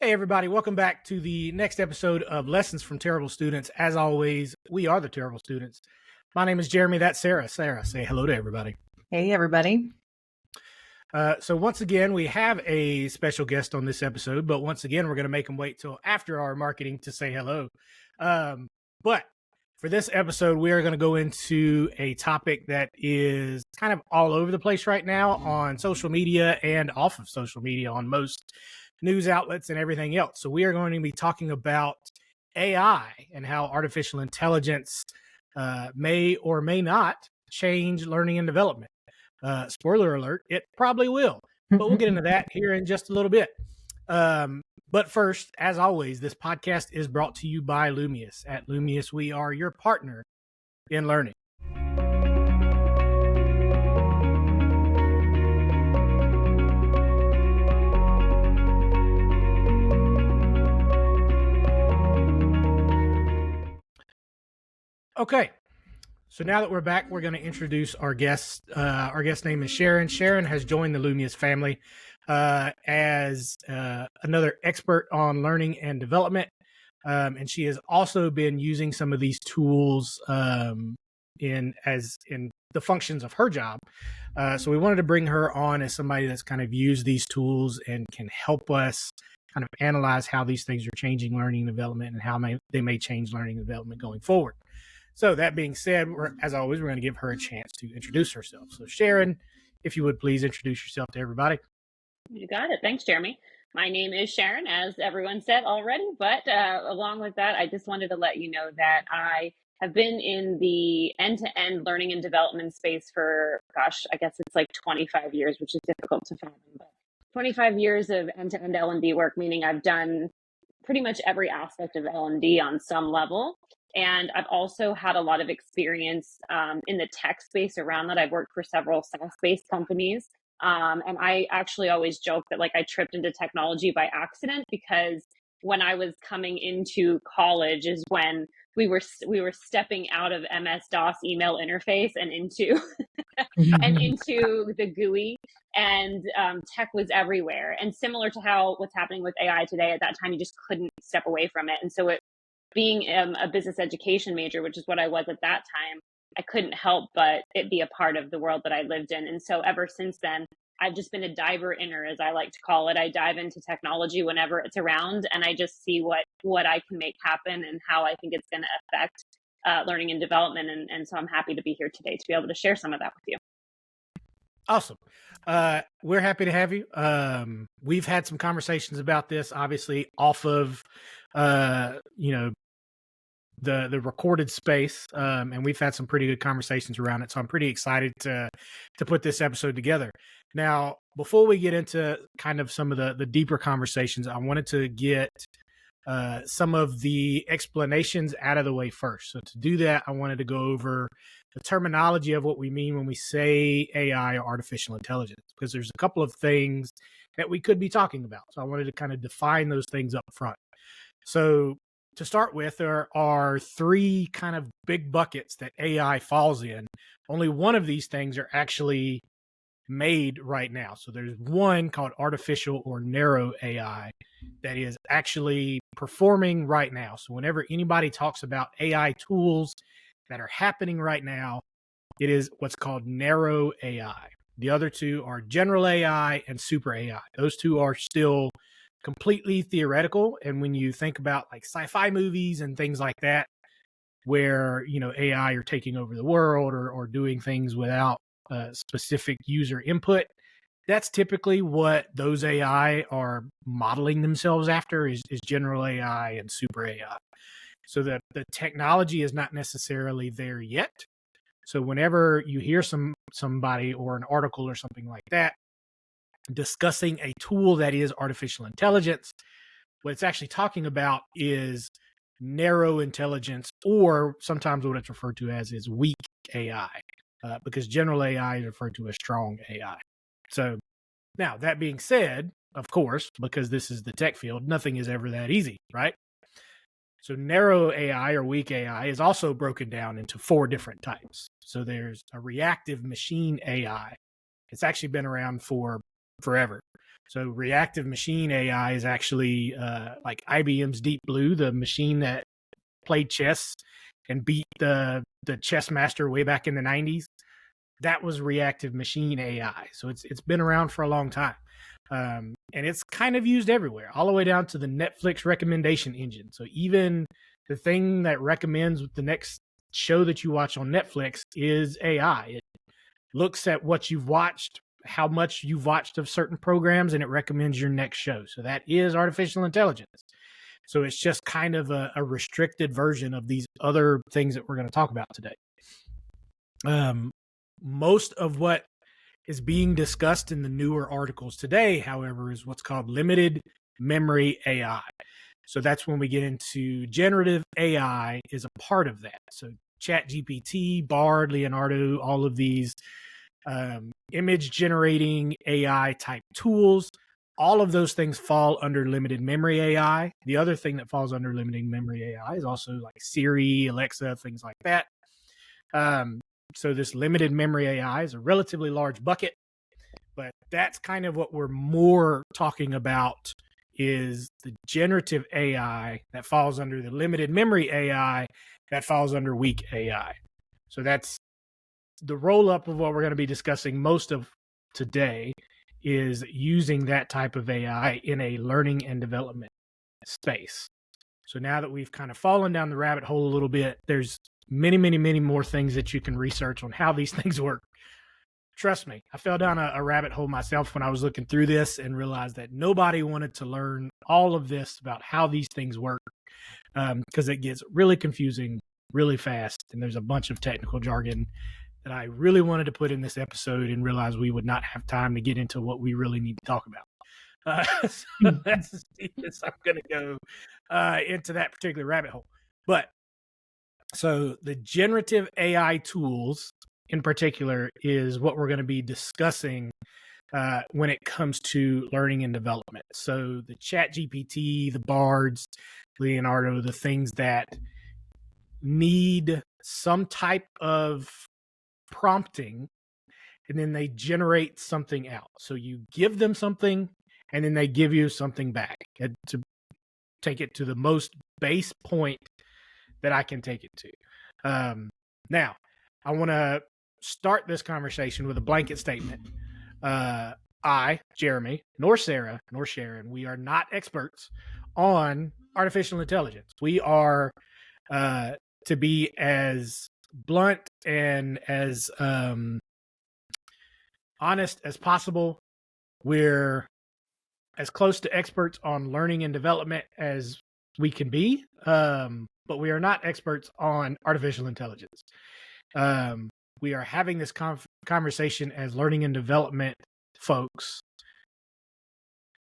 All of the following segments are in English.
Hey, everybody, welcome back to the next episode of Lessons from Terrible Students. As always, we are the terrible students. My name is Jeremy. That's Sarah. Sarah, say hello to everybody. Hey, everybody. So once again, we have a special guest on this episode, but once again, we're going to make them wait till after our marketing to say hello. But for this episode, we are going to go into a topic that is kind of all over the place right now on social media and off of social media on most news outlets and everything else. So we are going to be talking about AI and how artificial intelligence may or may not change learning and development. Spoiler alert, it probably will, but we'll get into that here in just a little bit. But first, as always, this podcast is brought to you by Lumious. At Lumious, we are your partner in learning. Okay, so now that we're back, we're going to introduce our guest. Our guest name is Sharon. Sharon has joined the Lumious family as another expert on learning and development. And she has also been using some of these tools in the functions of her job. So we wanted to bring her on as somebody that's kind of used these tools and can help us kind of analyze how these things are changing learning and development and how they may change learning and development going forward. So that being said, as always, we're going to give her a chance to introduce herself. So Sharon, if you would please introduce yourself to everybody. You got it. Thanks, Jeremy. My name is Sharon, as everyone said already, but along with that, I just wanted to let you know that I have been in the end-to-end learning and development space for, I guess it's like 25 years, which is difficult to fathom, but 25 years of end-to-end L&D work, meaning I've done pretty much every aspect of L&D on some level. And I've also had a lot of experience in the tech space around that. I've worked for several SaaS-based companies. And I actually always joke that I tripped into technology by accident, because when I was coming into college is when we were stepping out of MS-DOS email interface and into the GUI, and tech was everywhere. And similar to what's happening with AI today, at that time you just couldn't step away from it. And so being a business education major, which is what I was at that time, I couldn't help but it be a part of the world that I lived in. And so ever since then, I've just been a diver inner, as I like to call it. I dive into technology whenever it's around, and I just see what I can make happen and how I think it's going to affect learning and development. And so I'm happy to be here today to be able to share some of that with you. Awesome. We're happy to have you. We've had some conversations about this, obviously, off of, the recorded space, and we've had some pretty good conversations around it. So I'm pretty excited to put this episode together. Now, before we get into kind of some of the deeper conversations, I wanted to get some of the explanations out of the way first. So to do that, I wanted to go over the terminology of what we mean when we say AI or artificial intelligence, because there's a couple of things that we could be talking about. So I wanted to kind of define those things up front. So to start with, there are three kind of big buckets that AI falls in. Only one of these things are actually made right now. So there's one called artificial or narrow AI that is actually performing right now. So whenever anybody talks about AI tools that are happening right now, it is what's called narrow AI. The other two are general AI and super AI. Those two are still completely theoretical. And when you think about like sci-fi movies and things like that, where, AI are taking over the world or doing things without specific user input, that's typically what those AI are modeling themselves after is general AI and super AI. So the technology is not necessarily there yet. So whenever you hear somebody or an article or something like that discussing a tool that is artificial intelligence, what it's actually talking about is narrow intelligence, or sometimes what it's referred to as is weak AI, because general AI is referred to as strong AI. So now, that being said, of course, because this is the tech field, nothing is ever that easy, right? So narrow AI or weak AI is also broken down into four different types. So there's a reactive machine AI. It's actually been around for forever. So reactive machine AI is actually like IBM's Deep Blue, the machine that played chess and beat the chess master way back in the 90s. That was reactive machine AI. So it's been around for a long time. And it's kind of used everywhere, all the way down to the Netflix recommendation engine. So even the thing that recommends the next show that you watch on Netflix is AI. It looks at what you've watched, how much you've watched of certain programs, and it recommends your next show. So that is artificial intelligence. So it's just kind of a restricted version of these other things that we're going to talk about today. Most of what is being discussed in the newer articles today, however, is what's called limited memory AI. So that's when we get into generative AI is a part of that. So ChatGPT, Bard, Leonardo, all of these image generating AI type tools, all of those things fall under limited memory AI. The other thing that falls under limited memory AI is also like Siri, Alexa, things like that. So this limited memory AI is a relatively large bucket, but that's kind of what we're more talking about is the generative AI that falls under the limited memory AI that falls under weak AI. So that's the roll up of what we're going to be discussing most of today is using that type of AI in a learning and development space. So now that we've kind of fallen down the rabbit hole a little bit, there's many, many, many more things that you can research on how these things work. Trust me, I fell down a rabbit hole myself when I was looking through this and realized that nobody wanted to learn all of this about how these things work because it gets really confusing really fast. And there's a bunch of technical jargon that I really wanted to put in this episode and realized we would not have time to get into what we really need to talk about. So that's as deep as I'm going to go into that particular rabbit hole. But so the generative AI tools in particular is what we're going to be discussing when it comes to learning and development. So the ChatGPT, the Bards, Leonardo, the things that need some type of prompting, and then they generate something out. So you give them something, and then they give you something back to take it to the most base point that I can take it to. Now, I want to start this conversation with a blanket statement. I, Jeremy, nor Sarah, nor Sharon, we are not experts on artificial intelligence. We are, to be as blunt and as honest as possible, we're as close to experts on learning and development as we can be, but we are not experts on artificial intelligence. We are having this conversation as learning and development folks,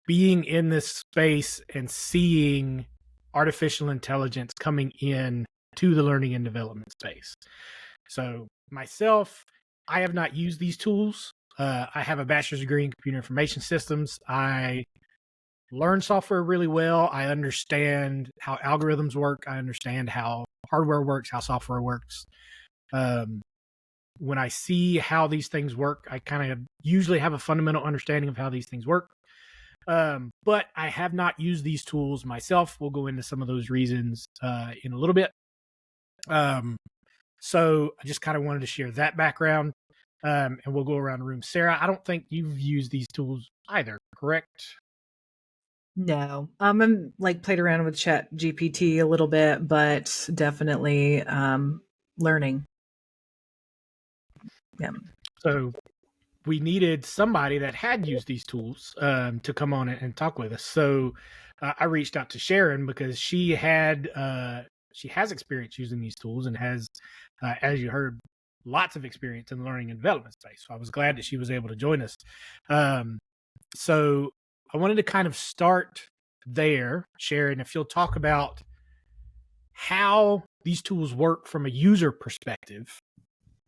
being in this space and seeing artificial intelligence coming in to the learning and development space. So myself, I have not used these tools. I have a bachelor's degree in computer information systems. I learn software really well. I understand how algorithms work. I understand how hardware works, how software works. When I see how these things work, I kind of usually have a fundamental understanding of how these things work. But I have not used these tools myself. We'll go into some of those reasons in a little bit. So I just kind of wanted to share that background, and we'll go around the room. Sarah, I don't think you've used these tools either, correct? No, I'm like played around with Chat GPT a little bit, but definitely learning. Yeah. So we needed somebody that had used these tools to come on and talk with us. So I reached out to Sharon because she has experience using these tools and has, as you heard, lots of experience in the learning and development space. So I was glad that she was able to join us. So I wanted to kind of start there, Sharon, if you'll talk about how these tools work from a user perspective,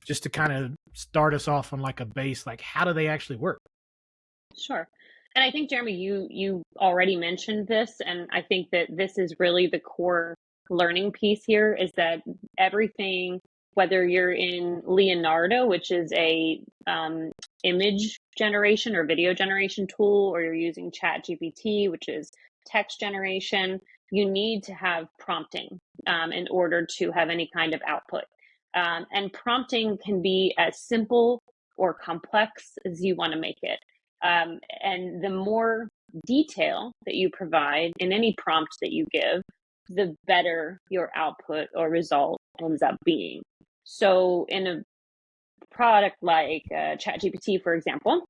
just to kind of start us off on like a base, like how do they actually work? Sure. And I think, Jeremy, you already mentioned this, and I think that this is really the core learning piece here is that everything, whether you're in Leonardo, which is a image generation or video generation tool, or you're using ChatGPT, which is text generation, you need to have prompting in order to have any kind of output. And prompting can be as simple or complex as you want to make it. And the more detail that you provide in any prompt that you give, the better your output or result ends up being. So in a product like ChatGPT, for example,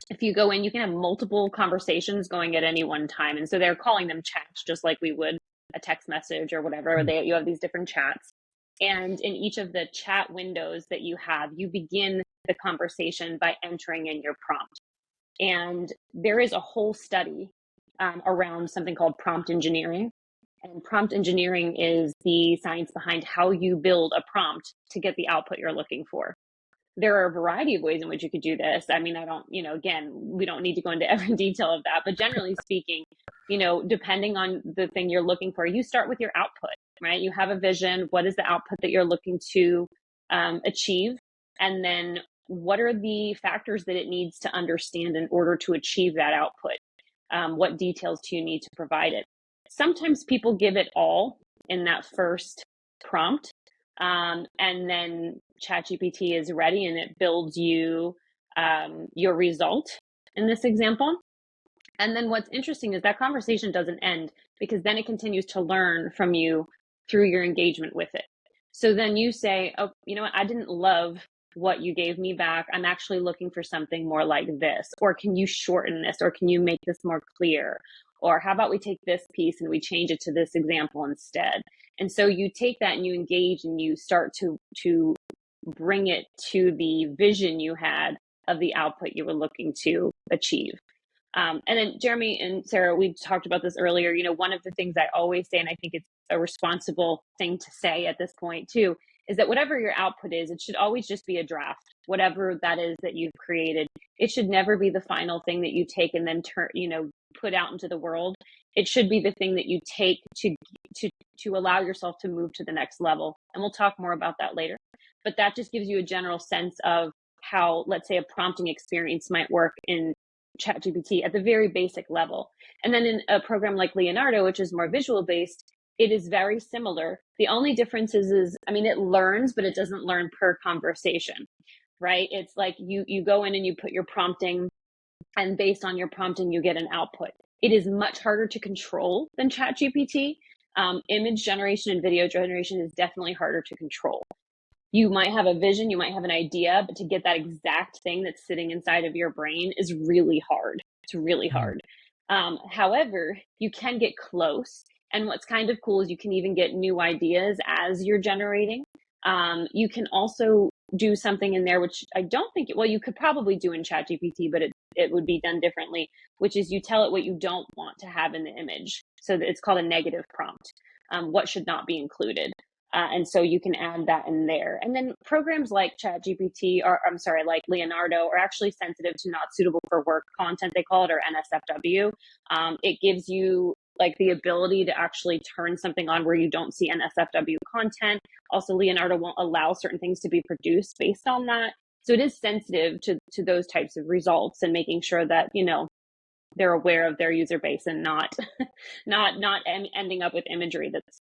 if you go in, you can have multiple conversations going at any one time. And so they're calling them chats, just like we would a text message or whatever. You have these different chats. And in each of the chat windows that you have, you begin the conversation by entering in your prompt. And there is a whole study around something called prompt engineering. And prompt engineering is the science behind how you build a prompt to get the output you're looking for. There are a variety of ways in which you could do this. I mean, I don't, again, we don't need to go into every detail of that, but generally speaking, depending on the thing you're looking for, you start with your output, right? You have a vision. What is the output that you're looking to achieve? And then what are the factors that it needs to understand in order to achieve that output? What details do you need to provide it? Sometimes people give it all in that first prompt. And then ChatGPT is ready and it builds you your result in this example. And then what's interesting is that conversation doesn't end, because then it continues to learn from you through your engagement with it. So then you say, oh, you know what? I didn't love what you gave me back. I'm actually looking for something more like this. Or can you shorten this? Or can you make this more clear? Or how about we take this piece and we change it to this example instead? And so you take that and you engage and you start to bring it to the vision you had of the output you were looking to achieve. And then Jeremy and Sarah, we talked about this earlier. One of the things I always say, and I think it's a responsible thing to say at this point too, is that whatever your output is, it should always just be a draft. Whatever that is that you've created, it should never be the final thing that you take and then put out into the world. It should be the thing that you take to allow yourself to move to the next level. And we'll talk more about that later. But that just gives you a general sense of how, let's say, a prompting experience might work in ChatGPT at the very basic level. And then in a program like Leonardo, which is more visual based, it is very similar. The only difference is it learns, but it doesn't learn per conversation, right? It's like you go in and you put your prompting, and based on your prompting, you get an output. It is much harder to control than ChatGPT. Image generation and video generation is definitely harder to control. You might have a vision, you might have an idea, but to get that exact thing that's sitting inside of your brain is really hard. It's really hard. However, you can get close. And what's kind of cool is you can even get new ideas as you're generating. You can also do something in there, which I don't think, you could probably do in ChatGPT, but it would be done differently, which is you tell it what you don't want to have in the image. So it's called a negative prompt. What should not be included. And so you can add that in there. And then programs like ChatGPT, like Leonardo, are actually sensitive to not suitable for work content, they call it, or NSFW. It gives you the ability to actually turn something on where you don't see NSFW content. Also, Leonardo won't allow certain things to be produced based on that. So it is sensitive to those types of results, and making sure that, they're aware of their user base and not ending up with imagery that's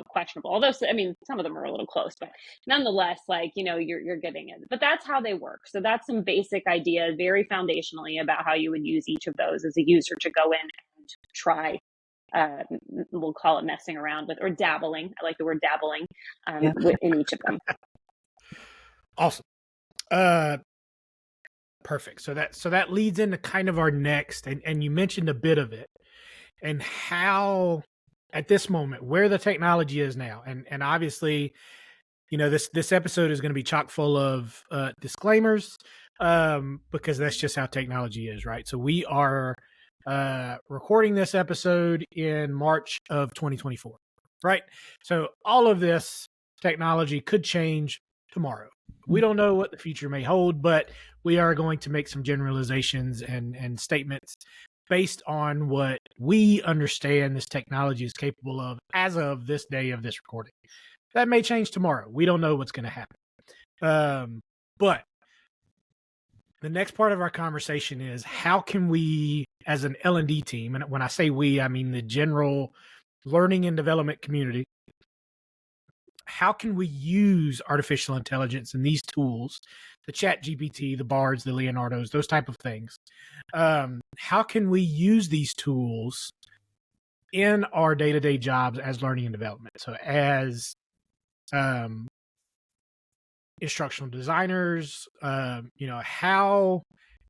questionable. Although some of them are a little close, but nonetheless, you're getting it. But that's how they work. So that's some basic ideas, very foundationally, about how you would use each of those as a user to go in and try. We'll call it messing around with, or dabbling. I like the word dabbling in each of them. Awesome. Perfect. So that leads into kind of our next, and you mentioned a bit of it, and how at this moment where the technology is now, and obviously, this episode is going to be chock full of disclaimers, because that's just how technology is, right? So we are recording this episode in March of 2024, right? So all of this technology could change tomorrow. We don't know what the future may hold, but we are going to make some generalizations and statements based on what we understand this technology is capable of as of this day of this recording. That may change tomorrow. We don't know what's going to happen. But the next part of our conversation is how can we, as an L&D team, and when I say we, I mean the general learning and development community, how can we use artificial intelligence and these tools, the Chat GPT, the Bards, the Leonardos, those type of things? How can we use these tools in our day-to-day jobs as learning and development? So as instructional designers, how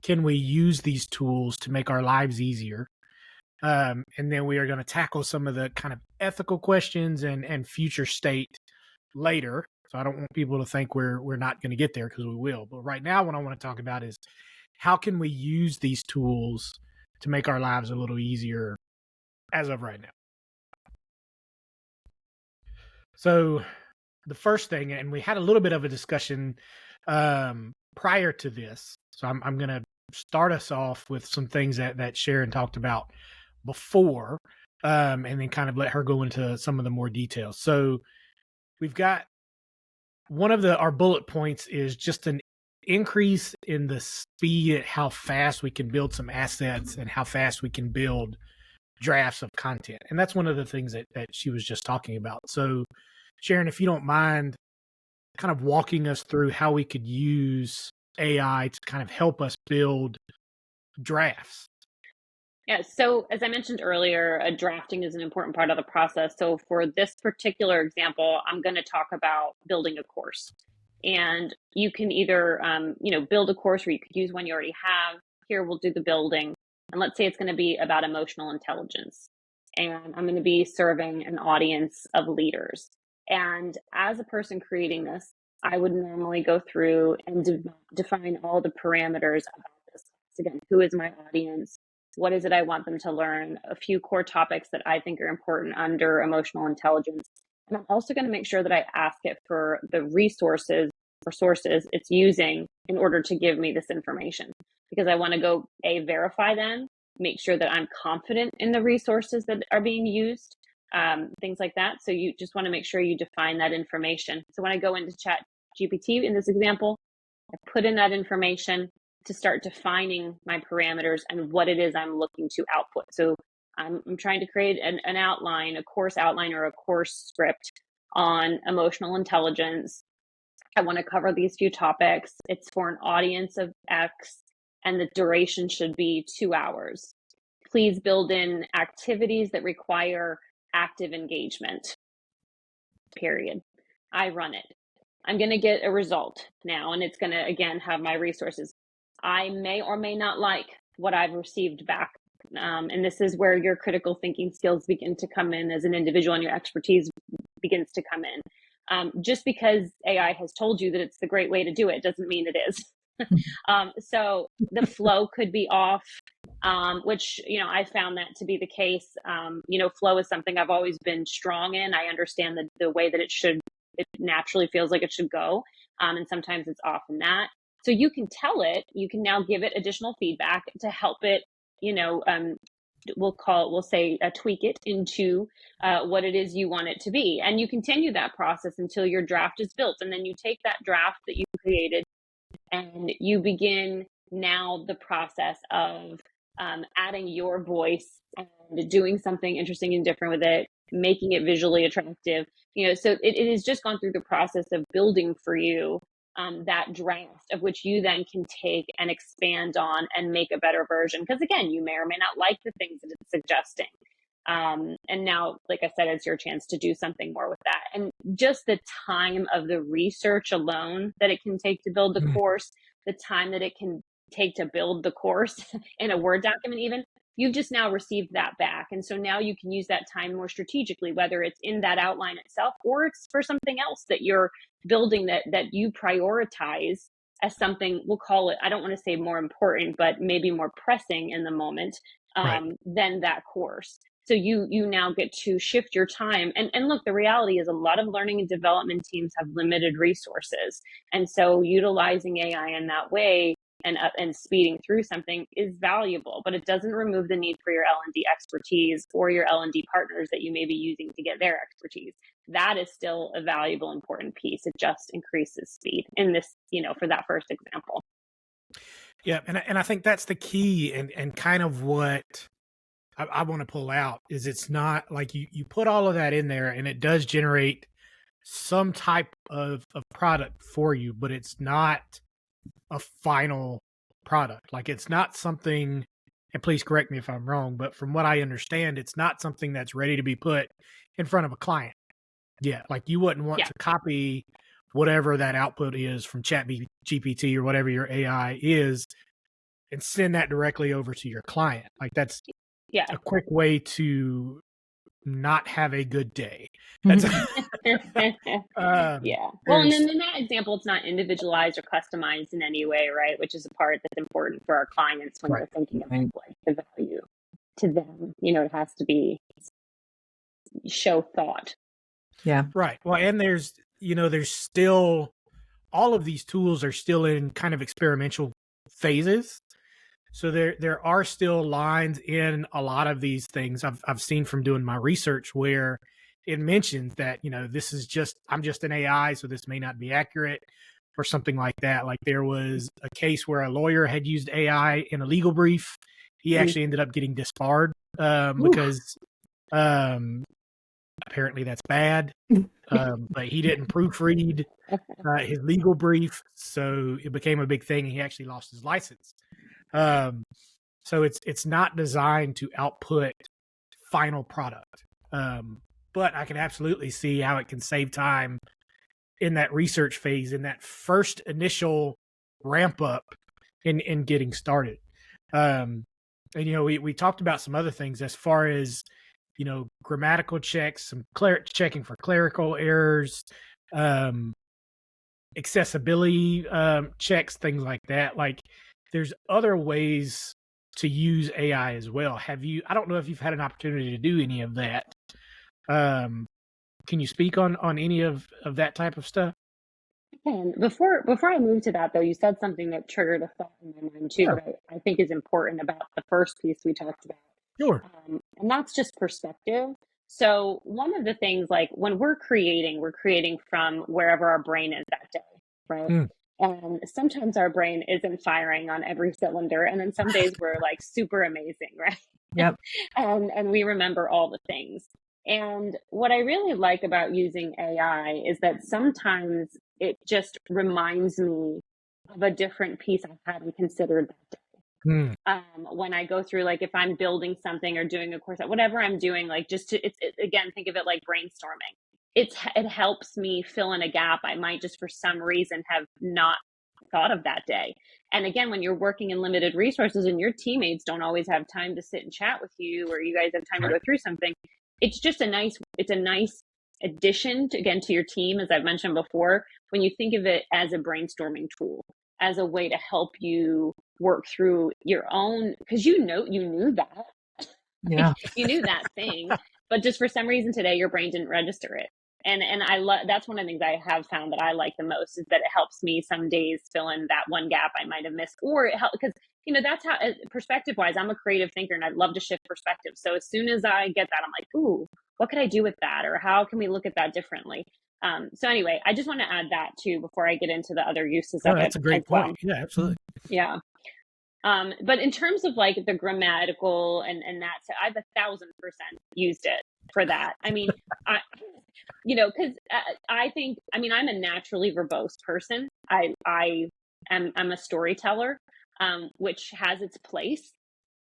can we use these tools to make our lives easier? And then we are going to tackle some of the kind of ethical questions and future state later. So I don't want people to think we're not going to get there, because we will. But right now, what I want to talk about is how can we use these tools to make our lives a little easier as of right now. So the first thing, and we had a little bit of a discussion prior to this. So I'm going to start us off with some things that Sharon talked about before, and then kind of let her go into some of the more details. So we've got one of our bullet points is just an increase in the speed at how fast we can build some assets and how fast we can build drafts of content. And that's one of the things that she was just talking about. So Sharon, if you don't mind kind of walking us through how we could use AI to kind of help us build drafts. Yeah, so as I mentioned earlier, drafting is an important part of the process. So for this particular example, I'm going to talk about building a course. And you can either, build a course, or you could use one you already have. Here, we'll do the building. And let's say it's going to be about emotional intelligence. And I'm going to be serving an audience of leaders. And as a person creating this, I would normally go through and define all the parameters about this. So again, who is my audience? What is it I want them to learn? A few core topics that I think are important under emotional intelligence. And I'm also going to make sure that I ask it for the resources or sources it's using in order to give me this information, because I want to go verify them, make sure that I'm confident in the resources that are being used, things like that. So you just want to make sure you define that information. So when I go into Chat GPT in this example, I put in that information to start defining my parameters and what it is I'm looking to output. So I'm trying to create an outline, a course outline or a course script on emotional intelligence. I want to cover these few topics. It's for an audience of X, and the duration should be 2 hours. Please build in activities that require active engagement, period. I run it. I'm going to get a result now, and it's going to, again, have my resources. I may or may not like what I've received back. And this is where your critical thinking skills begin to come in as an individual, and your expertise begins to come in. Just because AI has told you that it's the great way to do it doesn't mean it is. So the flow could be off, which, I found that to be the case. Flow is something I've always been strong in. I understand the way that it naturally feels like it should go. And sometimes it's off in that. So you can tell it, you can now give it additional feedback to help it, we'll say tweak it into what it is you want it to be. And you continue that process until your draft is built. And then you take that draft that you created and you begin now the process of adding your voice and doing something interesting and different with it, making it visually attractive. So it has just gone through the process of building for you that draft, of which you then can take and expand on and make a better version. Because again, you may or may not like the things that it's suggesting. And now, like I said, it's your chance to do something more with that. And just the time of the research alone that it can take to build the course, the time that it can take to build the course in a Word document even, you've just now received that back. And so now you can use that time more strategically, whether it's in that outline itself or it's for something else that you're building that you prioritize as something, we'll call it, I don't want to say more important, but maybe more pressing in the moment than that course. So you now get to shift your time. And look, the reality is a lot of learning and development teams have limited resources. And so utilizing AI in that way and speeding through something is valuable, but it doesn't remove the need for your L&D expertise or your L&D partners that you may be using to get their expertise. That is still a valuable, important piece. It just increases speed in this, for that first example. Yeah, and I think that's the key, and kind of what I want to pull out is it's not like you put all of that in there, and it does generate some type of product for you, but it's not a final product. Like it's not something, and please correct me if I'm wrong, but from what I understand, it's not something that's ready to be put in front of a client. Yeah, like you wouldn't want Yeah. to copy whatever that output is from Chat GPT or whatever your AI is and send that directly over to your client. Like that's Yeah. a quick way to not have a good day. That's Yeah. Well, and there's then in that example, it's not individualized or customized in any way, right? Which is a part that's important for our clients when right. they're thinking Right. about like the value to them. You know, it has to be show thought. Yeah. Right. Well, and there's still all of these tools are still in kind of experimental phases. So there are still lines in a lot of these things I've seen from doing my research where it mentions that, this is just I'm just an AI, so this may not be accurate or something like that. Like there was a case where a lawyer had used AI in a legal brief. He actually ended up getting disbarred because apparently that's bad. But he didn't proofread his legal brief, so it became a big thing, and he actually lost his license. So it's not designed to output final product, but I can absolutely see how it can save time in that research phase, in that first initial ramp up in getting started. And we talked about some other things as far as grammatical checks, some checking for clerical errors, um, accessibility checks, things like that. Like there's other ways to use AI as well. I don't know if you've had an opportunity to do any of that. Can you speak on any of that type of stuff? And before I move to that, though, you said something that triggered a thought in my mind too, Sure. that I think is important about the first piece we talked about. Sure. And that's just perspective. So one of the things, like when we're creating from wherever our brain is that day, right? Mm. And sometimes our brain isn't firing on every cylinder, and then some days we're like super amazing, right? Yep. And we remember all the things. And what I really like about using AI is that sometimes it just reminds me of a different piece I hadn't considered that day. Mm. When I go through, like if I'm building something or doing a course, whatever I'm doing, like just to, again, think of it like brainstorming. It helps me fill in a gap I might just for some reason have not thought of that day. And again, when you're working in limited resources and your teammates don't always have time to sit and chat with you, or you guys have time to Right. go through something, it's a nice addition to, again, to your team, as I've mentioned before, when you think of it as a brainstorming tool, as a way to help you work through your own, because you knew that. Yeah. You knew that thing, but just for some reason today your brain didn't register it. And I love, that's one of the things I have found that I like the most, is that it helps me some days fill in that one gap I might have missed, or it helps because that's how, perspective wise, I'm a creative thinker and I'd love to shift perspective. So as soon as I get that, I'm like, ooh, what could I do with that, or how can we look at that differently? So anyway, I just want to add that too before I get into the other uses No, of it that's a as great well. point. Yeah, absolutely. Yeah. But in terms of like the grammatical and that, so I've 1,000% used it for that. I mean, because I think, I'm a naturally verbose person. I'm a storyteller, which has its place,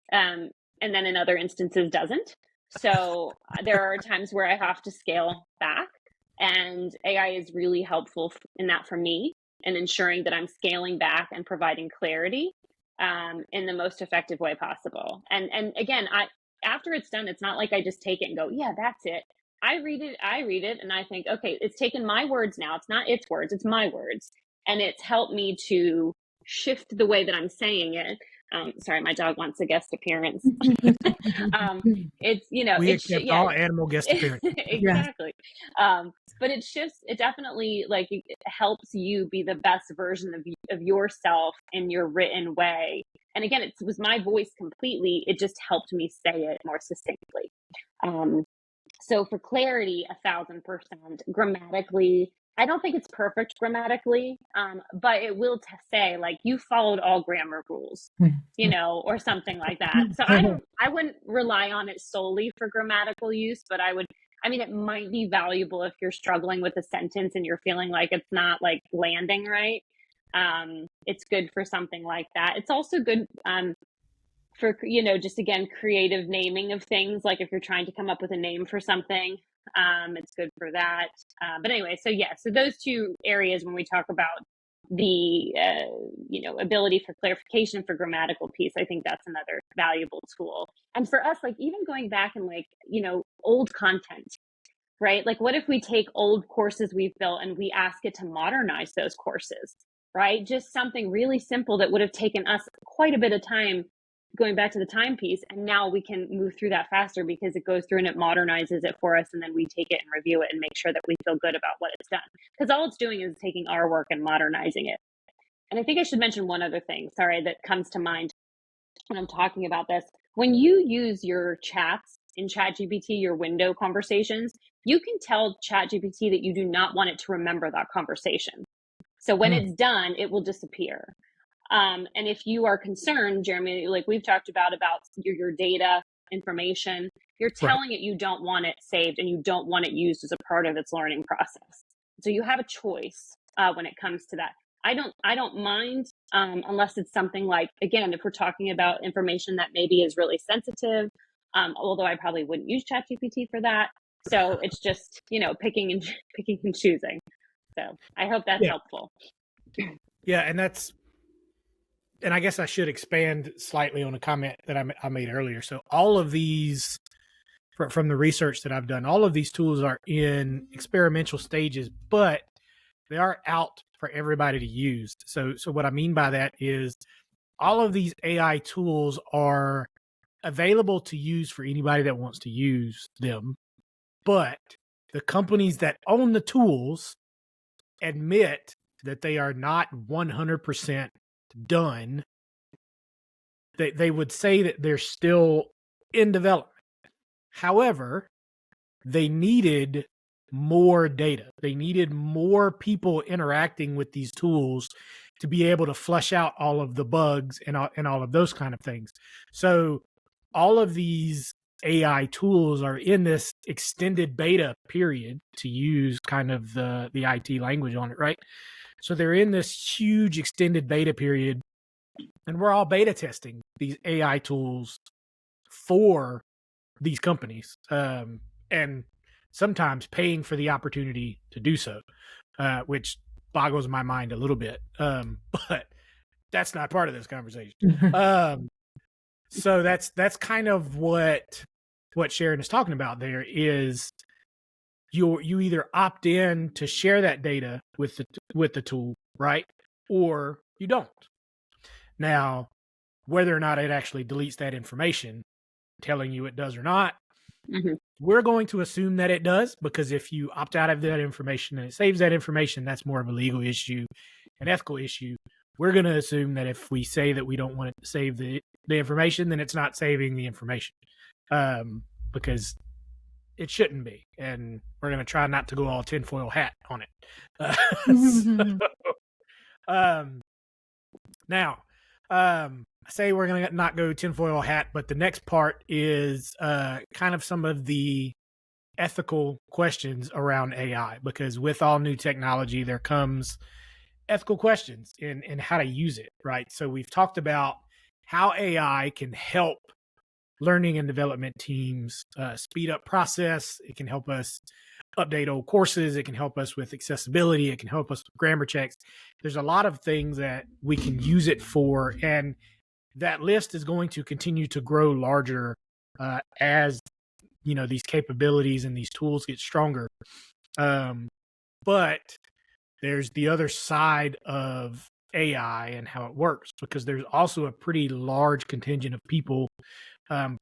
and then in other instances doesn't. So there are times where I have to scale back, and AI is really helpful in that for me, and ensuring that I'm scaling back and providing clarity in the most effective way possible. And again, after it's done, it's not like I just take it and go, yeah, that's it. I read it, and I think, okay, it's taken my words now. It's not its words, it's my words, and it's helped me to shift the way that I'm saying it. Sorry, my dog wants a guest appearance. It's We accept all animal guest appearances. exactly. But it shifts. It definitely, like, it helps you be the best version of yourself in your written way. And again, it was my voice completely. It just helped me say it more succinctly. So for clarity, 1,000%. Grammatically, I don't think it's perfect grammatically, but it will say like you followed all grammar rules, you know, or something like that. So I wouldn't rely on it solely for grammatical use, but I mean, it might be valuable if you're struggling with a sentence and you're feeling like it's not like landing right. It's good for something like that. It's also good, for, you know, just again, creative naming of things. Like if you're trying to come up with a name for something, it's good for that. But anyway, so yeah, so those two areas when we talk about the, you know, ability for clarification for grammatical piece, I think that's another valuable tool. And for us, like even going back and like, you know, old content, right? Like what if we take old courses we've built and we ask it to modernize those courses, right? Just something really simple that would have taken us quite a bit of time going back to the timepiece, and now we can move through that faster because it goes through and it modernizes it for us, and then we take it and review it and make sure that we feel good about what it's done, because all it's doing is taking our work and modernizing it. And I think I should mention one other thing, sorry, that comes to mind when I'm talking about this. When you use your chats in ChatGPT, your window conversations, you can tell ChatGPT that you do not want it to remember that conversation. So when it's done, it will disappear. And if you are concerned, Jeremy, like we've talked about your data information, you're telling it you don't want it saved and you don't want it used as a part of its learning process. So you have a choice when it comes to that. I don't mind unless it's something like, again, if we're talking about information that maybe is really sensitive, although I probably wouldn't use ChatGPT for that. So it's just, you know, picking and choosing. So I hope that's helpful. Yeah, and I guess I should expand slightly on a comment that I made earlier. So all of these, from the research that I've done, all of these tools are in experimental stages, but they are out for everybody to use. So what I mean by that is all of these AI tools are available to use for anybody that wants to use them, but the companies that own the tools admit that they are not 100% done. They would say that they're still in development. However, they needed more data. They needed more people interacting with these tools to be able to flush out all of the bugs and all of those kind of things. So all of these AI tools are in this extended beta period, to use kind of the IT language on it, right? So they're in this huge extended beta period, and we're all beta testing these AI tools for these companies, and sometimes paying for the opportunity to do so, which boggles my mind a little bit. But that's not part of this conversation. So that's kind of what Sharon is talking about. There is you either opt in to share that data with the tool, right, or you don't. Now, whether or not it actually deletes that information, telling you it does or not, we're going to assume that it does, because if you opt out of that information and it saves that information, that's more of a legal issue, an ethical issue. We're going to assume that if we say that we don't want to save the information, then it's not saving the information, because it shouldn't be. And we're going to try not to go all tinfoil hat on it. Now, I say we're going to not go tinfoil hat, but the next part is kind of some of the ethical questions around AI, because with all new technology, there comes ethical questions in how to use it, right? So we've talked about how AI can help learning and development teams speed up process. It can help us update old courses. It can help us with accessibility. It can help us with grammar checks. There's a lot of things that we can use it for, and that list is going to continue to grow larger as these capabilities and these tools get stronger. But there's the other side of AI and how it works, because there's also a pretty large contingent of people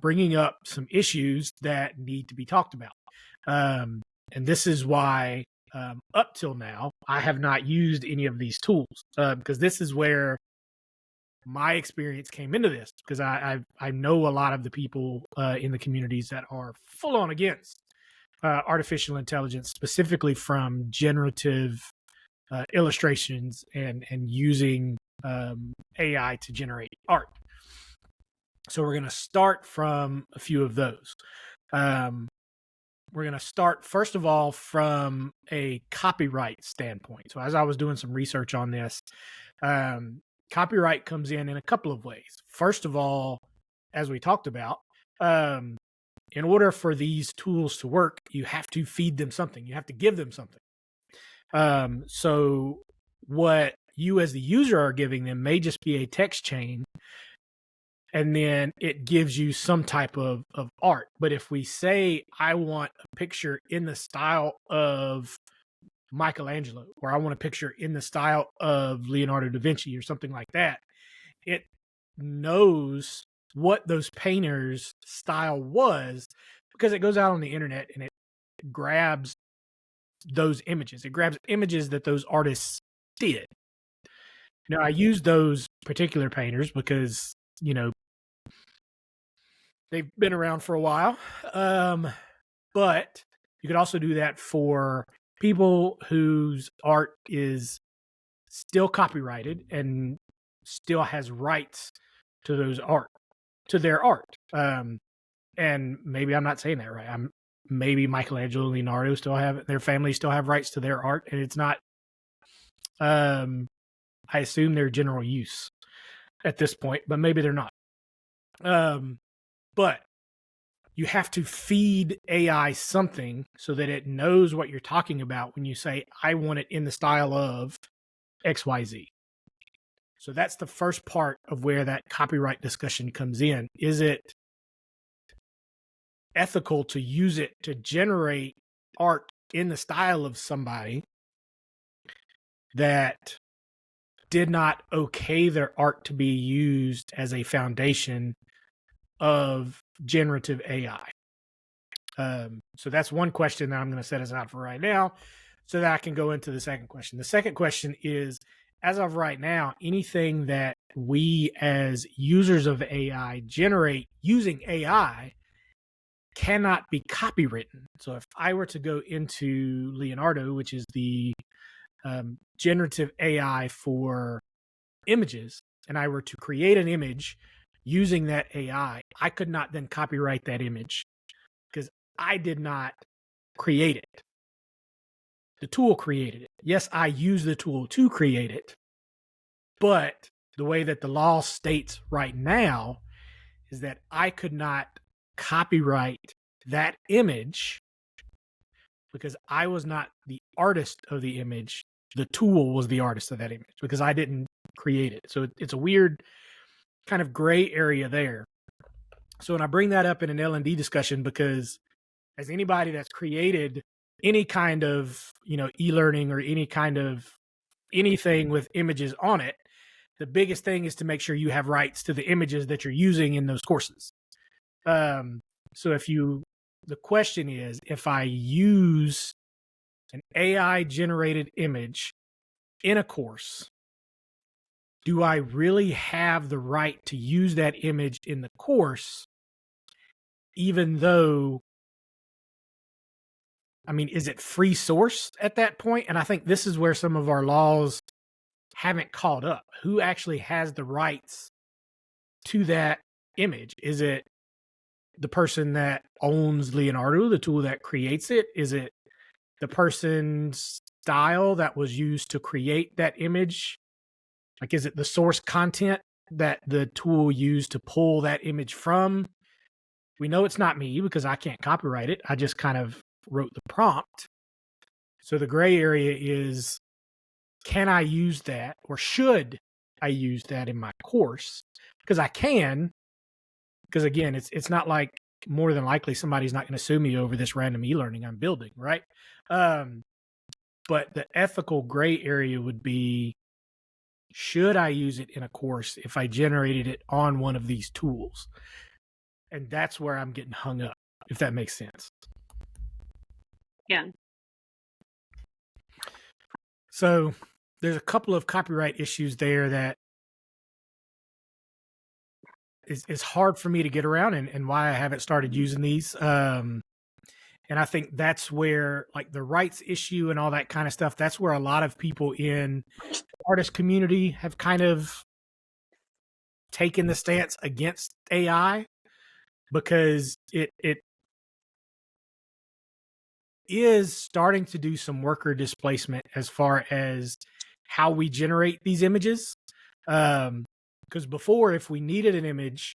bringing up some issues that need to be talked about. And this is why up till now, I have not used any of these tools, because this is where my experience came into this, because I know a lot of the people in the communities that are full on against artificial intelligence, specifically from generative illustrations and using AI to generate art. So we're going to start from a few of those. We're going to start, first of all, from a copyright standpoint. So as I was doing some research on this, copyright comes in a couple of ways. First of all, as we talked about, in order for these tools to work, you have to feed them something. You have to give them something. So what you as the user are giving them may just be a text chain, and then it gives you some type of art. But if we say, I want a picture in the style of Michelangelo, or I want a picture in the style of Leonardo da Vinci or something like that, it knows what those painters' style was because it goes out on the internet and it grabs those images. It grabs images that those artists did. Now, I use those particular painters because, they've been around for a while. But you could also do that for people whose art is still copyrighted and still has rights to their art. And maybe I'm not saying that right. Maybe Michelangelo and Leonardo their families still have rights to their art, and it's not, I assume they're general use at this point, but maybe they're not. But you have to feed AI something so that it knows what you're talking about when you say, I want it in the style of XYZ. So that's the first part of where that copyright discussion comes in. Is it ethical to use it to generate art in the style of somebody that did not okay their art to be used as a foundation of generative AI? So that's one question that I'm going to set aside for right now so that I can go into the second question. The second question is, as of right now, anything that we as users of AI generate using AI cannot be copywritten. So if I were to go into Leonardo, which is the generative AI for images, and I were to create an image using that AI, I could not then copyright that image because I did not create it. The tool created it. Yes, I use the tool to create it, but the way that the law states right now is that I could not copyright that image because I was not the artist of the image. The tool was the artist of that image because I didn't create it. So it's a weird kind of gray area there. So when I bring that up in an L&D discussion, because as anybody that's created any kind of, e-learning or any kind of anything with images on it, the biggest thing is to make sure you have rights to the images that you're using in those courses. So the question is, if I use an AI generated image in a course, do I really have the right to use that image in the course, even though, is it free source at that point? And I think this is where some of our laws haven't caught up. Who actually has the rights to that image? Is it the person that owns Leonardo, the tool that creates it? Is it the person's style that was used to create that image? Like, is it the source content that the tool used to pull that image from? We know it's not me because I can't copyright it. I just kind of wrote the prompt. So the gray area is, can I use that, or should I use that in my course? Because I can, because again, it's not like, more than likely somebody's not going to sue me over this random e-learning I'm building, right? But the ethical gray area would be, should I use it in a course if I generated it on one of these tools? And that's where I'm getting hung up, if that makes sense. Yeah. So there's a couple of copyright issues there that is hard for me to get around, and why I haven't started using these. And And I think that's where like the rights issue and all that kind of stuff, that's where a lot of people in the artist community have kind of taken the stance against AI, because it is starting to do some worker displacement as far as how we generate these images. Because before, if we needed an image,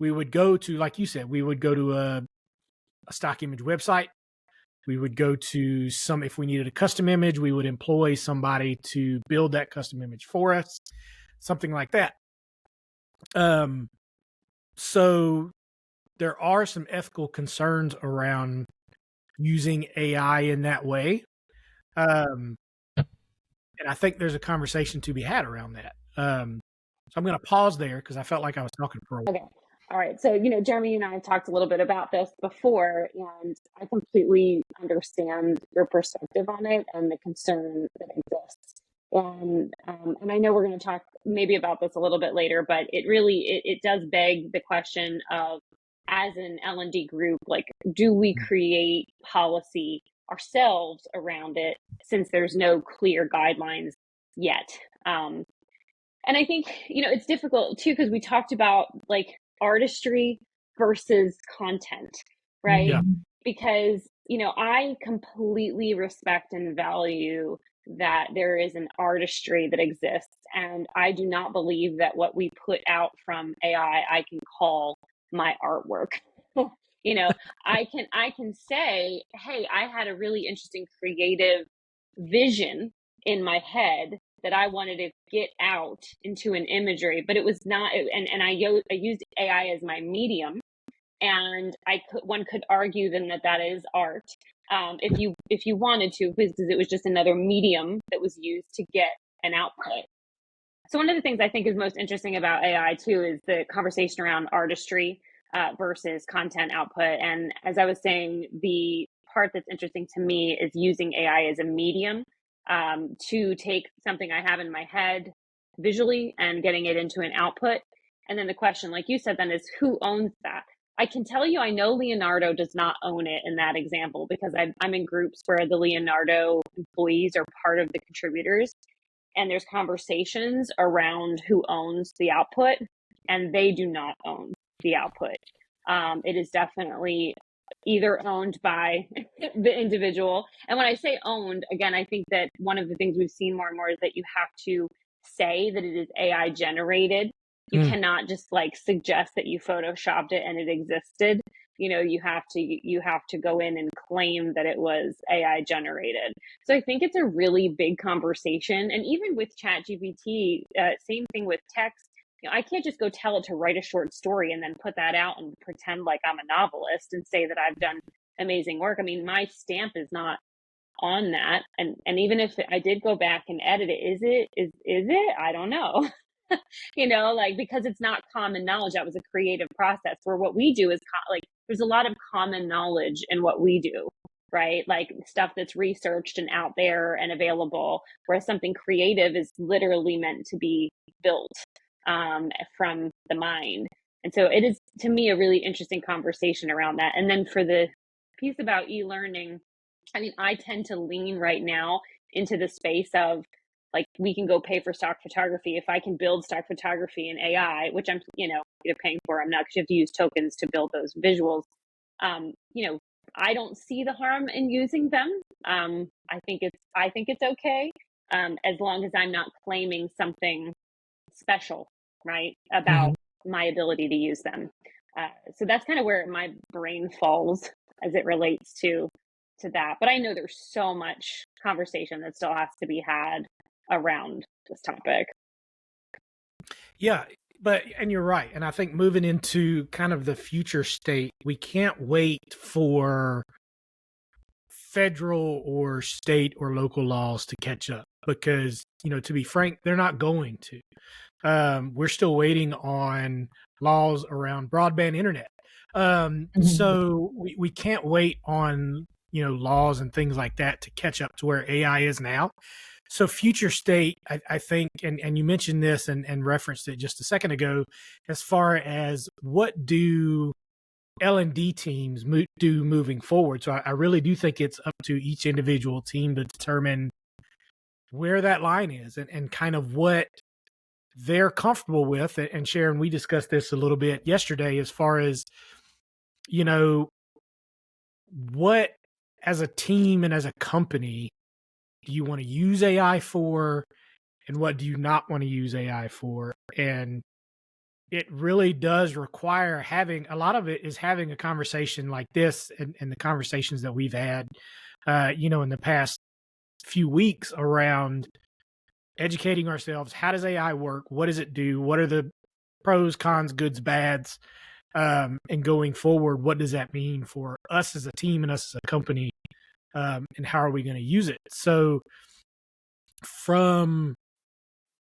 we would go to, like you said, we would go to a stock image website. We would go to if we needed a custom image, we would employ somebody to build that custom image for us, something like that. So there are some ethical concerns around using AI in that way. And I think there's a conversation to be had around that. So I'm going to pause there because I felt like I was talking for a while. Okay. All right. So, Jeremy, you and I have talked a little bit about this before, and I completely understand your perspective on it and the concern that exists. And I know we're going to talk maybe about this a little bit later, but it does beg the question of, as an L&D group, like, do we create policy ourselves around it, since there's no clear guidelines yet? And I think, it's difficult too, because we talked about like artistry versus content, right? Yeah. Because, I completely respect and value that there is an artistry that exists. And I do not believe that what we put out from AI, I can call my artwork. I can say, hey, I had a really interesting creative vision in my head that I wanted to get out into an imagery, but it was not, and I used AI as my medium, and one could argue then that is art, if you wanted to, because it was just another medium that was used to get an output. So one of the things I think is most interesting about AI too is the conversation around artistry versus content output. And as I was saying, the part that's interesting to me is using AI as a medium to take something I have in my head visually and getting it into an output. And then the question, like you said, then is who owns that? I can tell you, I know Leonardo does not own it in that example, because I'm in groups where the Leonardo employees are part of the contributors, and there's conversations around who owns the output, and they do not own the output. It is definitely either owned by the individual. And when I say owned, again, I think that one of the things we've seen more and more is that you have to say that it is AI generated. You cannot just like suggest that you photoshopped it and it existed. You have to go in and claim that it was AI generated. So I think it's a really big conversation. And even with ChatGPT, same thing with text. I can't just go tell it to write a short story and then put that out and pretend like I'm a novelist and say that I've done amazing work. I mean, my stamp is not on that. And even if I did go back and edit it, is it? I don't know. Because it's not common knowledge. That was a creative process, where what we do is there's a lot of common knowledge in what we do, right? Like stuff that's researched and out there and available, whereas something creative is literally meant to be built from the mind. And so it is, to me, a really interesting conversation around that. And then for the piece about e-learning, I mean, I tend to lean right now into the space of, like, we can go pay for stock photography. If I can build stock photography in AI, which I'm, you're paying for, I'm not, because you have to use tokens to build those visuals. I don't see the harm in using them. I think it's okay, as long as I'm not claiming something special, right, about my ability to use them. So that's kind of where my brain falls as it relates to that. But I know there's so much conversation that still has to be had around this topic. Yeah, and you're right. And I think moving into kind of the future state, we can't wait for federal or state or local laws to catch up, because, to be frank, they're not going to. We're still waiting on laws around broadband internet. So we can't wait on, laws and things like that to catch up to where AI is now. So future state, I think, and you mentioned this and referenced it just a second ago, as far as what do L&D teams do moving forward. So I really do think it's up to each individual team to determine where that line is and kind of what they're comfortable with. And Sharon, we discussed this a little bit yesterday as far as, you know, what as a team and as a company do you want to use AI for, and what do you not want to use AI for? And it really does require having a lot of it is having a conversation like this and the conversations that we've had, in the past few weeks around educating ourselves. How does AI work? What does it do? What are the pros, cons, goods, bads? And going forward, what does that mean for us as a team and us as a company? And how are we going to use it? So from,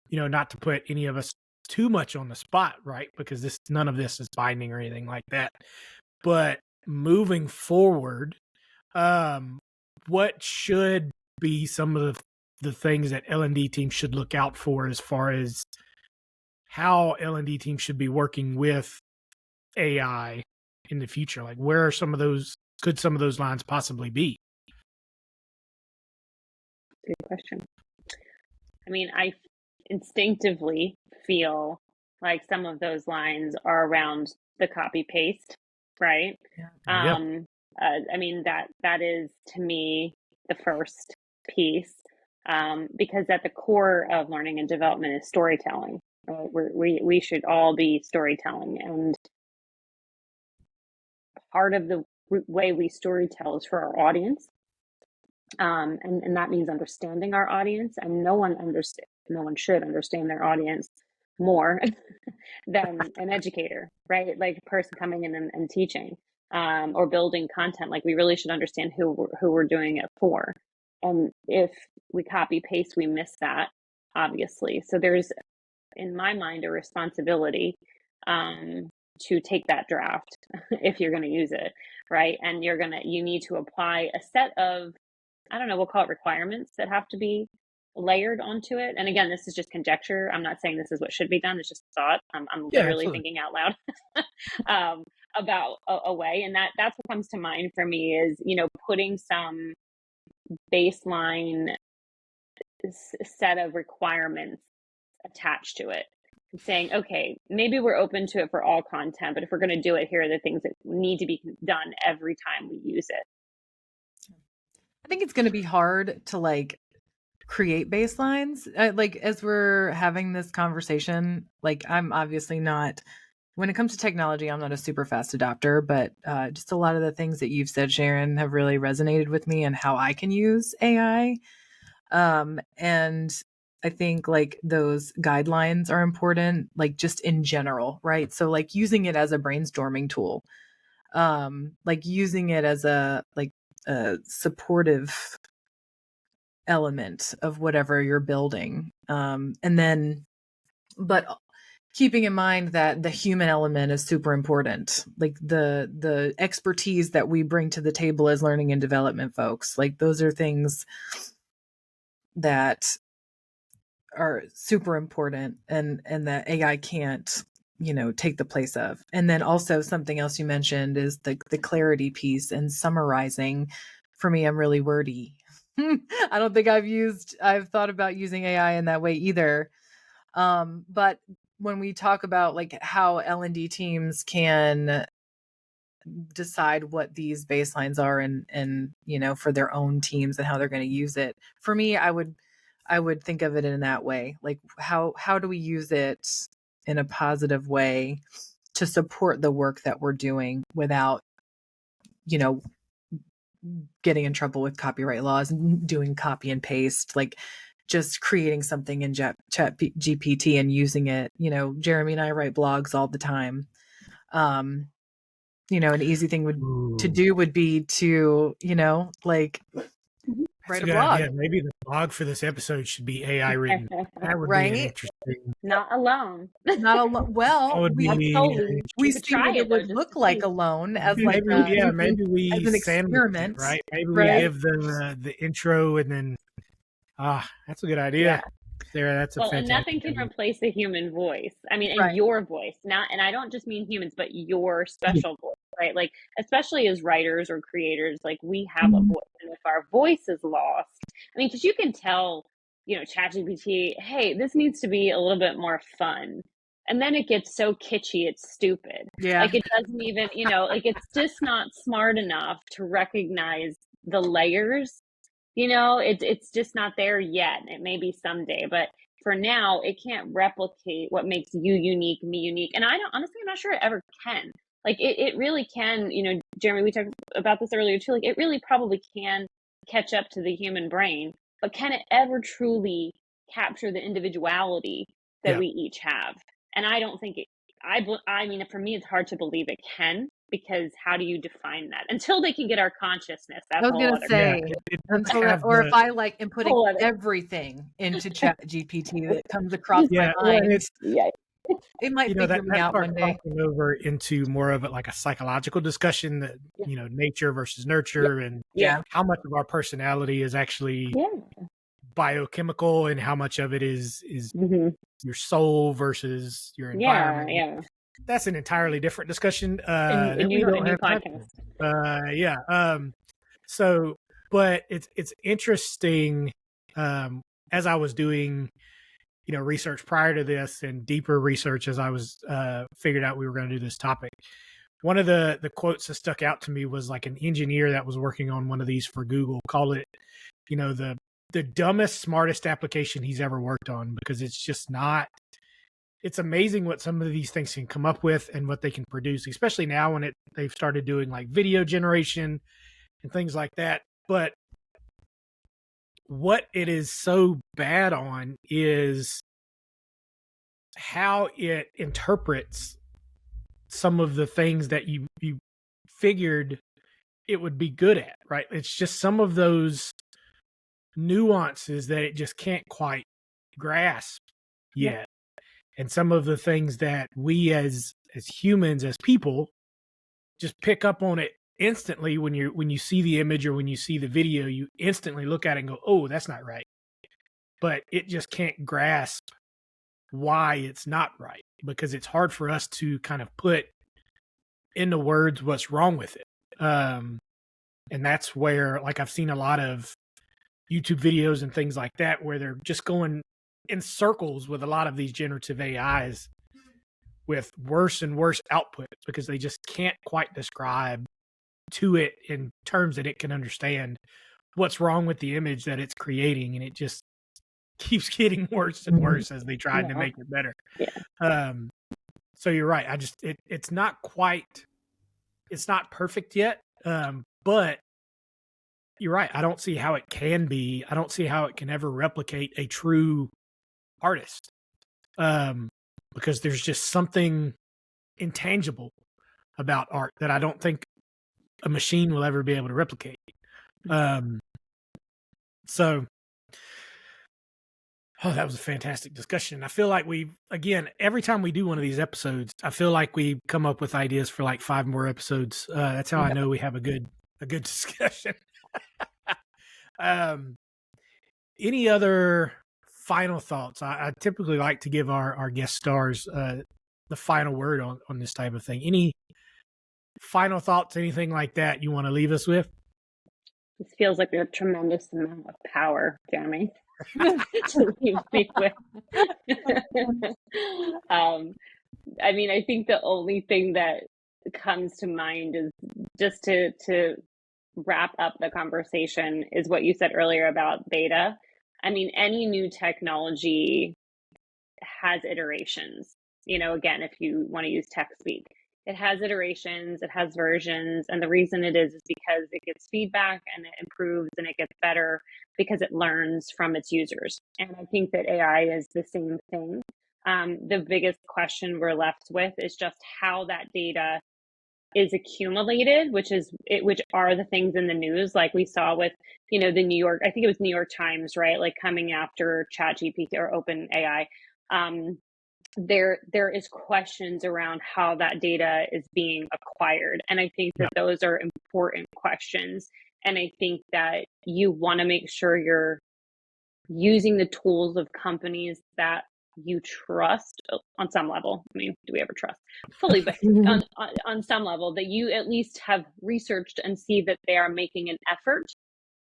not to put any of us too much on the spot, right? Because none of this is binding or anything like that. But moving forward, what should be some of the things that L&D teams should look out for as far as how L&D teams should be working with AI in the future? Like, where are could some of those lines possibly be? Good question. I mean, I instinctively feel like some of those lines are around the copy paste, right? Yeah. I mean, that is to me the first piece, because at the core of learning and development is storytelling. We should all be storytelling, and part of the way we storytell is for our audience. And that means understanding our audience, and no one should understand their audience more than an educator, right? Like a person coming in and teaching, or building content. Like, we really should understand who we're doing it for. And if we copy paste, we miss that, obviously. So there's, in my mind, a responsibility to take that draft if you're going to use it, right? And you need to apply a set of, I don't know, we'll call it requirements that have to be layered onto it. And again, this is just conjecture. I'm not saying this is what should be done. It's just thought. I'm literally absolutely. thinking out loud about a way. And that's what comes to mind for me is, putting some baseline set of requirements attached to it and saying, okay, maybe we're open to it for all content, but if we're going to do it, here are the things that need to be done every time we use it. I think it's going to be hard to create baselines. As we're having this conversation, I'm obviously not, when it comes to technology, I'm not a super fast adopter, but just a lot of the things that you've said, Sharon, have really resonated with me and how I can use AI. And I think those guidelines are important, just in general, right? So using it as a brainstorming tool, using it as a supportive element of whatever you're building. And then, but keeping in mind that the human element is super important, the expertise that we bring to the table as learning and development folks, those are things that are super important and that AI can't, take the place of. And then also something else you mentioned is the clarity piece and summarizing. For me, I'm really wordy. I don't think I've thought about using AI in that way either. But when we talk about how L&D teams can decide what these baselines are and for their own teams and how they're going to use it, for me, I would think of it in that way. How do we use it in a positive way to support the work that we're doing without, getting in trouble with copyright laws and doing copy and paste, just creating something in chat GPT and using it. Jeremy and I write blogs all the time. An easy thing to do would be to, write a blog. Idea. Maybe the blog for this episode should be AI written. That would be interesting. Not alone. Not alone. Well, we see what it would look like alone as maybe we as an experiment, it, right? Maybe right? we give the intro and then that's a good idea. Yeah. Sarah, that's a fantastic and nothing can replace the human voice. I mean, and your voice. And I don't just mean humans, but your special voice. right? Like, especially as writers or creators, like we have a voice, and if our voice is lost, I mean, because you can tell, ChatGPT, hey, this needs to be a little bit more fun. And then it gets so kitschy, it's stupid. Yeah. Like it doesn't even, like it's just not smart enough to recognize the layers. It's just not there yet. It may be someday, but for now, it can't replicate what makes you unique, me unique. And I'm not sure it ever can. Like it really can, Jeremy, we talked about this earlier too. Like it really probably can catch up to the human brain, but can it ever truly capture the individuality that Yeah. we each have? And I don't think I mean, for me, it's hard to believe it can, because how do you define that? Until they can get our consciousness, I that's a was whole gonna other. say, it until have or the, if I like inputting Whole other. everything into Chat GPT that comes across yeah, my well, and mind, it's, Yeah. it might that figure me out starts one day. crossing over into more of like a psychological discussion that, nature versus nurture, and Yeah. how much of our personality is actually Yeah. biochemical and how much of it is Mhm. your soul versus your Yeah. environment. Yeah. That's an entirely different discussion A that we new don't have time podcast. for. So, but it's interesting, as I was doing research prior to this and deeper research as I was figured out we were going to do this topic. One of the quotes that stuck out to me was like an engineer that was working on one of these for Google called it, the dumbest, smartest application he's ever worked on, because it's just not. It's amazing what some of these things can come up with and what they can produce, especially now when they've started doing like video generation and things like that. But what it is so bad on is how it interprets some of the things that you figured it would be good at, right? It's just some of those nuances that it just can't quite grasp yet. And some of the things that we as humans, as people, just pick up on it instantly when you see the image or when you see the video, you instantly look at it and go, "Oh, that's not right." But it just can't grasp why it's not right, because it's hard for us to kind of put into words what's wrong with it. And that's where, like, I've seen a lot of YouTube videos and things like that where they're just going in circles with a lot of these generative AIs with worse and worse outputs, because they just can't quite describe to it in terms that it can understand what's wrong with the image that it's creating. And it just keeps getting worse and worse as they try to make it better. Yeah. So you're right. It's not perfect yet. But you're right. I don't see how it can be. I don't see how it can ever replicate a true artist. Because there's just something intangible about art that I don't think a machine will ever be able to replicate. So, that was a fantastic discussion. I feel like every time we do one of these episodes, I feel like we come up with ideas for like 5 more episodes. That's how I know we have a good discussion. Any other final thoughts? I typically like to give our guest stars the final word on this type of thing. Any final thoughts, anything like that you want to leave us with? This feels like a tremendous amount of power, Jeremy, to leave me with. I mean, I think the only thing that comes to mind is just to wrap up the conversation is what you said earlier about beta. I mean, any new technology has iterations. Again, if you want to use tech speak, it has iterations, it has versions. And the reason it is because it gets feedback and it improves and it gets better because it learns from its users. And I think that AI is the same thing. The biggest question we're left with is just how that data is accumulated, which are the things in the news, like we saw with, the New York, I think it was New York Times, right? Like coming after ChatGPT or OpenAI. There is questions around how that data is being acquired. And I think that those are important questions. And I think that you want to make sure you're using the tools of companies that you trust on some level. I mean, do we ever trust fully? But on some level, that you at least have researched and see that they are making an effort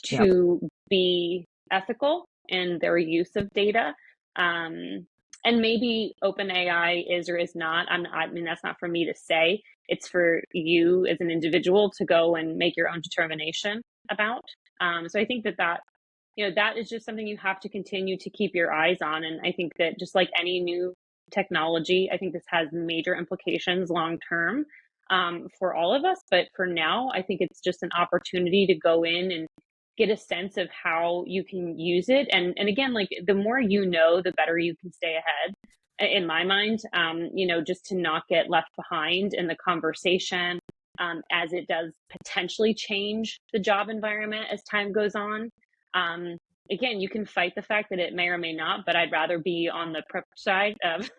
to be ethical in their use of data. And maybe OpenAI is or is not. I mean, that's not for me to say. It's for you as an individual to go and make your own determination about. So I think that that is just something you have to continue to keep your eyes on. And I think that just like any new technology, I think this has major implications long term for all of us. But for now, I think it's just an opportunity to go in and get a sense of how you can use it. And again, like the more you know, the better you can stay ahead, in my mind, just to not get left behind in the conversation as it does potentially change the job environment as time goes on. Again, you can fight the fact that it may or may not, but I'd rather be on the prep side of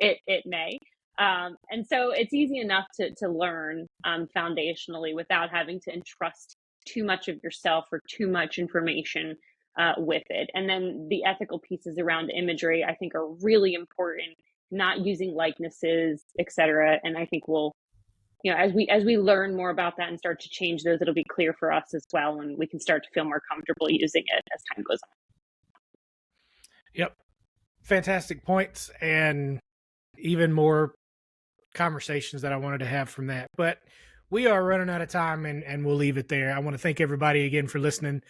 it may. And so it's easy enough to learn foundationally without having to entrust too much of yourself or too much information with it. And then the ethical pieces around imagery, I think, are really important, not using likenesses, et cetera. And I think we'll, as we learn more about that and start to change those, it'll be clear for us as well, and we can start to feel more comfortable using it as time goes on. Yep. Fantastic points, and even more conversations that I wanted to have from that. But we are running out of time, and we'll leave it there. I want to thank everybody again for listening,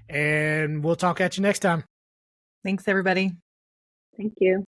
and we'll talk at you next time. Thanks, everybody. Thank you.